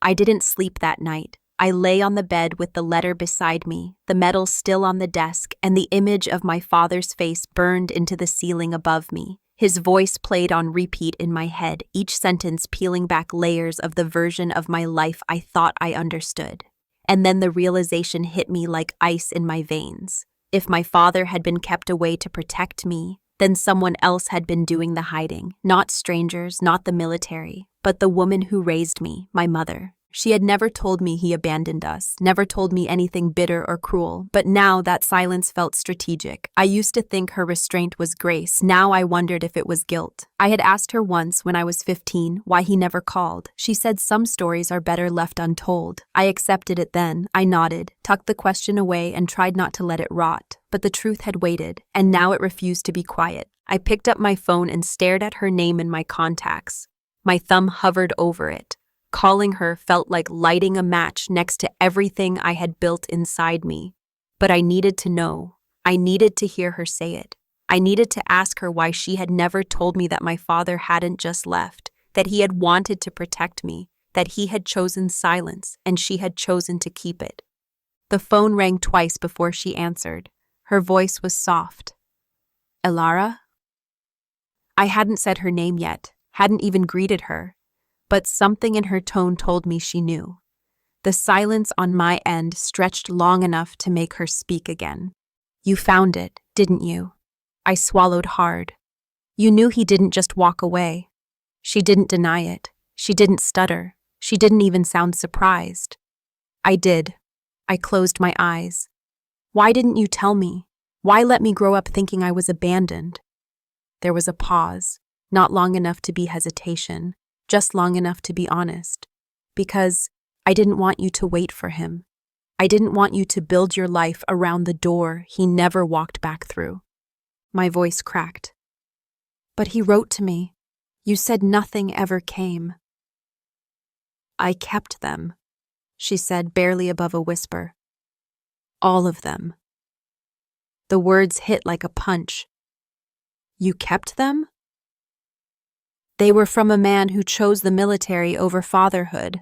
I didn't sleep that night. I lay on the bed with the letter beside me, the metal still on the desk, and the image of my father's face burned into the ceiling above me. His voice played on repeat in my head, each sentence peeling back layers of the version of my life I thought I understood. And then the realization hit me like ice in my veins. If my father had been kept away to protect me, then someone else had been doing the hiding. Not strangers, not the military, but the woman who raised me, my mother. She had never told me he abandoned us, never told me anything bitter or cruel, but now that silence felt strategic. I used to think her restraint was grace, now I wondered if it was guilt. I had asked her once, when I was 15, why he never called. She said some stories are better left untold. I accepted it then. I nodded, tucked the question away, and tried not to let it rot. But the truth had waited, and now it refused to be quiet. I picked up my phone and stared at her name in my contacts. My thumb hovered over it. Calling her felt like lighting a match next to everything I had built inside me. But I needed to know. I needed to hear her say it. I needed to ask her why she had never told me that my father hadn't just left, that he had wanted to protect me, that he had chosen silence, and she had chosen to keep it. The phone rang twice before she answered. Her voice was soft. Elara? I hadn't said her name yet, hadn't even greeted her. But something in her tone told me she knew. The silence on my end stretched long enough to make her speak again. You found it, didn't you? I swallowed hard. You knew he didn't just walk away. She didn't deny it. She didn't stutter. She didn't even sound surprised. I did. I closed my eyes. Why didn't you tell me? Why let me grow up thinking I was abandoned? There was a pause, not long enough to be hesitation. Just long enough to be honest. Because I didn't want you to wait for him. I didn't want you to build your life around the door he never walked back through. My voice cracked. But he wrote to me. You said nothing ever came. I kept them, she said, barely above a whisper. All of them. The words hit like a punch. You kept them? They were from a man who chose the military over fatherhood.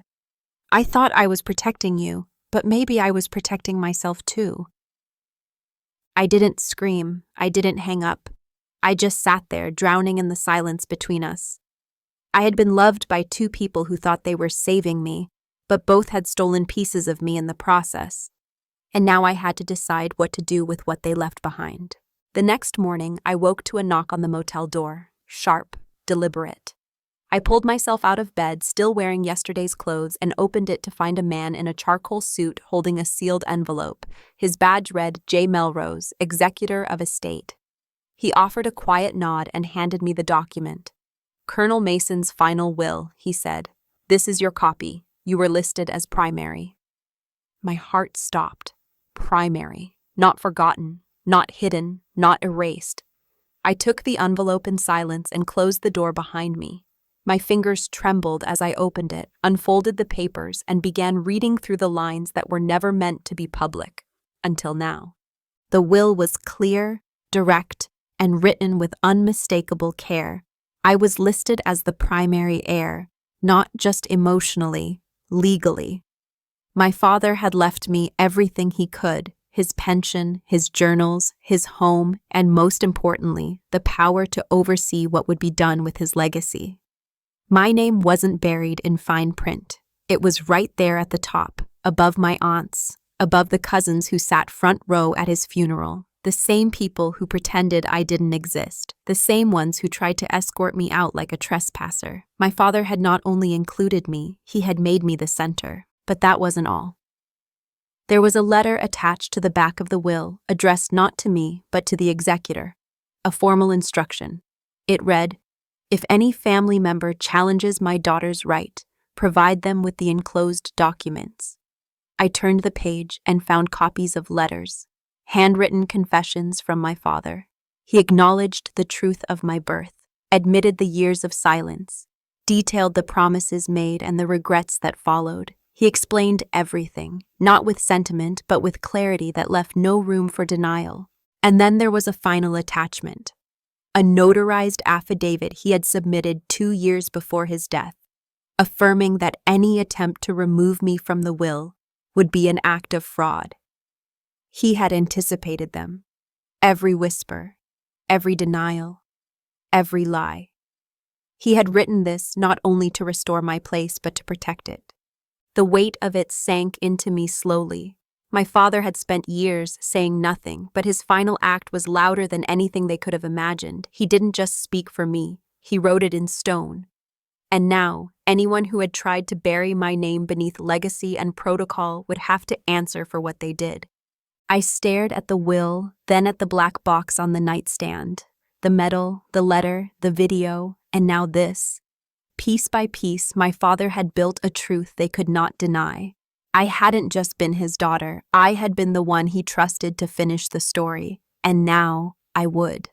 I thought I was protecting you, but maybe I was protecting myself too. I didn't scream. I didn't hang up. I just sat there, drowning in the silence between us. I had been loved by two people who thought they were saving me, but both had stolen pieces of me in the process. And now I had to decide what to do with what they left behind. The next morning, I woke to a knock on the motel door, sharp, deliberate. I pulled myself out of bed, still wearing yesterday's clothes, and opened it to find a man in a charcoal suit holding a sealed envelope. His badge read J. Melrose, Executor of Estate. He offered a quiet nod and handed me the document. Colonel Mason's final will, he said. This is your copy. You were listed as primary. My heart stopped. Primary. Not forgotten. Not hidden. Not erased. I took the envelope in silence and closed the door behind me. My fingers trembled as I opened it, unfolded the papers, and began reading through the lines that were never meant to be public, until now. The will was clear, direct, and written with unmistakable care. I was listed as the primary heir, not just emotionally, legally. My father had left me everything he could. His pension, his journals, his home, and most importantly, the power to oversee what would be done with his legacy. My name wasn't buried in fine print. It was right there at the top, above my aunts, above the cousins who sat front row at his funeral, the same people who pretended I didn't exist, the same ones who tried to escort me out like a trespasser. My father had not only included me, he had made me the center. But that wasn't all. There was a letter attached to the back of the will, addressed not to me, but to the executor. A formal instruction. It read, if any family member challenges my daughter's right, provide them with the enclosed documents. I turned the page and found copies of letters, handwritten confessions from my father. He acknowledged the truth of my birth, admitted the years of silence, detailed the promises made and the regrets that followed. He explained everything, not with sentiment, but with clarity that left no room for denial. And then there was a final attachment. A notarized affidavit he had submitted 2 years before his death, affirming that any attempt to remove me from the will would be an act of fraud. He had anticipated them. Every whisper, every denial, every lie. He had written this not only to restore my place, but to protect it. The weight of it sank into me slowly. My father had spent years saying nothing, but his final act was louder than anything they could have imagined. He didn't just speak for me, he wrote it in stone. And now, anyone who had tried to bury my name beneath legacy and protocol would have to answer for what they did. I stared at the will, then at the black box on the nightstand, the medal, the letter, the video, and now this. Piece by piece, my father had built a truth they could not deny. I hadn't just been his daughter, I had been the one he trusted to finish the story, and now I would.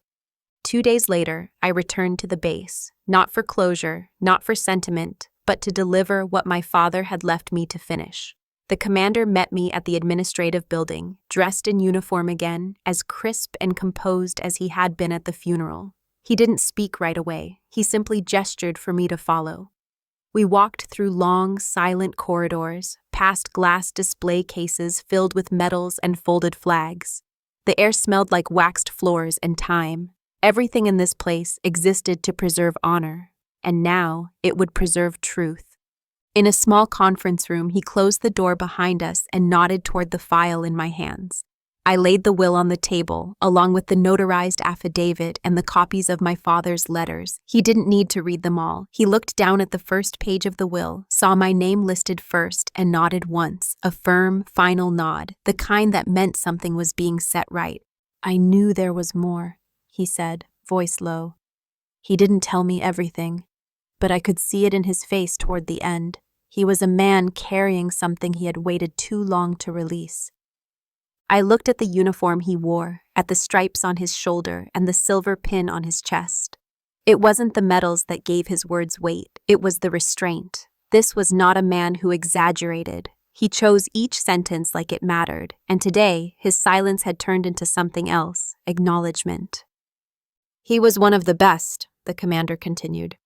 2 days later, I returned to the base, not for closure, not for sentiment, but to deliver what my father had left me to finish. The commander met me at the administrative building, dressed in uniform again, as crisp and composed as he had been at the funeral. He didn't speak right away, he simply gestured for me to follow. We walked through long, silent corridors, past glass display cases filled with medals and folded flags. The air smelled like waxed floors and time. Everything in this place existed to preserve honor, and now it would preserve truth. In a small conference room, he closed the door behind us and nodded toward the file in my hands. I laid the will on the table, along with the notarized affidavit and the copies of my father's letters. He didn't need to read them all. He looked down at the first page of the will, saw my name listed first, and nodded once, a firm, final nod, the kind that meant something was being set right. "I knew there was more," he said, voice low. "He didn't tell me everything, but I could see it in his face toward the end. He was a man carrying something he had waited too long to release." I looked at the uniform he wore, at the stripes on his shoulder and the silver pin on his chest. It wasn't the medals that gave his words weight, it was the restraint. This was not a man who exaggerated. He chose each sentence like it mattered, and today his silence had turned into something else, acknowledgement. "He was one of the best," the commander continued.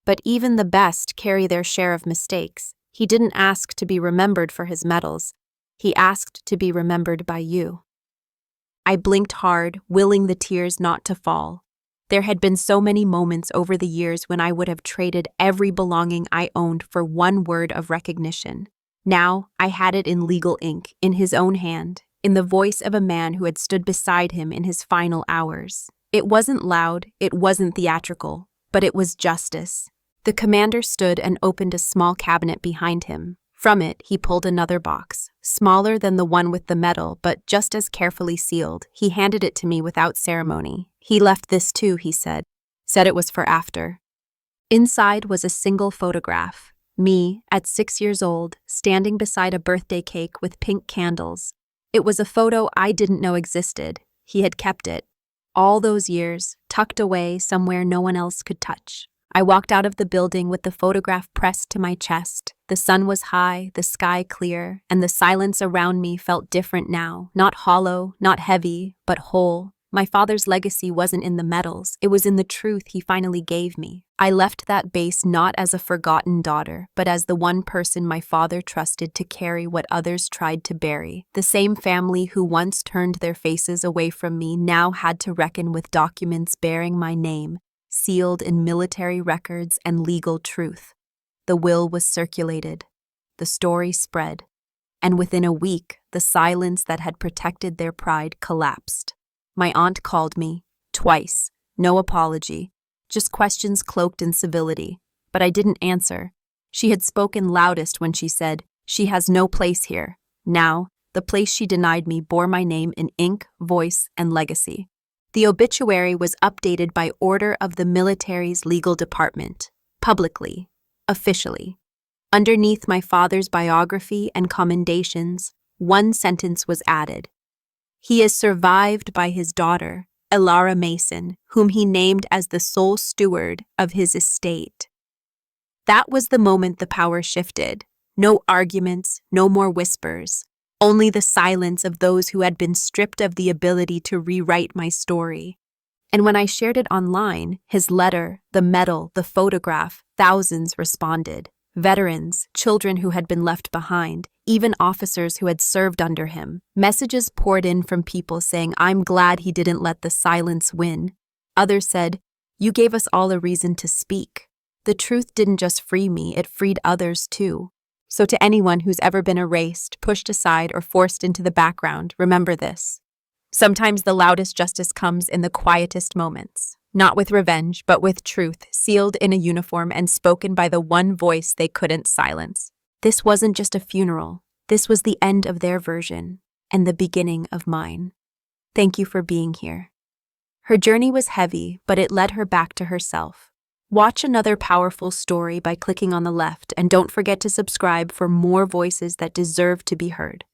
"But even the best carry their share of mistakes. He didn't ask to be remembered for his medals. He asked to be remembered by you." I blinked hard, willing the tears not to fall. There had been so many moments over the years when I would have traded every belonging I owned for one word of recognition. Now, I had it in legal ink, in his own hand, in the voice of a man who had stood beside him in his final hours. It wasn't loud, it wasn't theatrical, but it was justice. The commander stood and opened a small cabinet behind him. From it, he pulled another box, smaller than the one with the medal, but just as carefully sealed. He handed it to me without ceremony. "He left this too," he said it was for after. Inside was a single photograph. Me, at 6 years old, standing beside a birthday cake with pink candles. It was a photo I didn't know existed. He had kept it. All those years, tucked away somewhere no one else could touch. I walked out of the building with the photograph pressed to my chest. The sun was high, the sky clear, and the silence around me felt different now. Not hollow, not heavy, but whole. My father's legacy wasn't in the medals, it was in the truth he finally gave me. I left that base not as a forgotten daughter, but as the one person my father trusted to carry what others tried to bury. The same family who once turned their faces away from me now had to reckon with documents bearing my name, sealed in military records and legal truth. The will was circulated. The story spread. And within a week, the silence that had protected their pride collapsed. My aunt called me, twice, no apology, just questions cloaked in civility. But I didn't answer. She had spoken loudest when she said, "She has no place here." Now, the place she denied me bore my name in ink, voice, and legacy. The obituary was updated by order of the military's legal department, publicly, officially. Underneath my father's biography and commendations, one sentence was added. "He is survived by his daughter, Elara Mason, whom he named as the sole steward of his estate." That was the moment the power shifted. No arguments, no more whispers. Only the silence of those who had been stripped of the ability to rewrite my story. And when I shared it online, his letter, the medal, the photograph, thousands responded. Veterans, children who had been left behind, even officers who had served under him. Messages poured in from people saying, "I'm glad he didn't let the silence win." Others said, "You gave us all a reason to speak." The truth didn't just free me, it freed others too. So to anyone who's ever been erased, pushed aside, or forced into the background, remember this. Sometimes the loudest justice comes in the quietest moments, not with revenge, but with truth, sealed in a uniform and spoken by the one voice they couldn't silence. This wasn't just a funeral. This was the end of their version and the beginning of mine. Thank you for being here. Her journey was heavy, but it led her back to herself. Watch another powerful story by clicking on the left, and don't forget to subscribe for more voices that deserve to be heard.